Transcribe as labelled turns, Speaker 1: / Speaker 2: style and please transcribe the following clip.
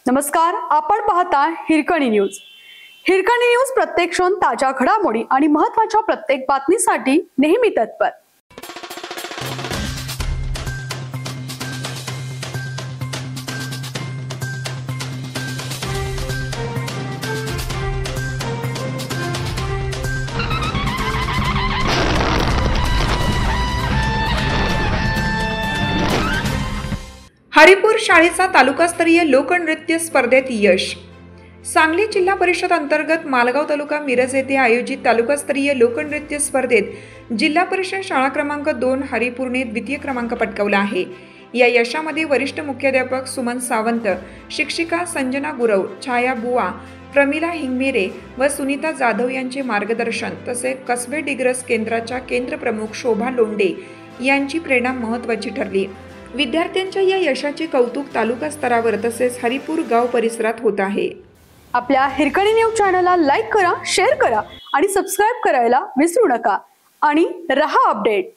Speaker 1: नमस्कार, आपण पाहता हिरकणी न्यूज। हिरकणी न्यूज प्रत्येक क्षण ताज्या घडामोडी आणि महत्त्वाच्या प्रत्येक बातमीसाठी नेहमी तत्पर।
Speaker 2: हरिपूर शाळेचा तालुकास्तरीय लोकनृत्य स्पर्धेत यश। सांगली जिल्हा परिषद अंतर्गत मालगाव तालुका मिरज येथे आयोजित तालुकास्तरीय लोकनृत्य स्पर्धेत जिल्हा परिषद शाळा क्रमांक 2 हरिपूरने द्वितीय क्रमांक पटकावला आहे। या यशामध्ये वरिष्ठ मुख्याध्यापक सुमन सावंत, शिक्षिका संजना गुरव, छाया बुवा, प्रमिला हिंगमेरे व सुनीता जाधव यांचे मार्गदर्शन तसेच कसबे डिग्रस केंद्राच्या केंद्र प्रमुख शोभा लोंडे यांची प्रेरणा महत्त्वाची ठरली। विद्यार्थ्यांच्या या यशाचे कौतुक तालुका स्तरावर तसेच हरिपूर गाव परिसरात होत आहे।
Speaker 1: आपल्या हिरकणी न्यूज चॅनलला लाईक करा, शेअर करा आणि सबस्क्राइब करायला विसरू नका आणि रहा अपडेट।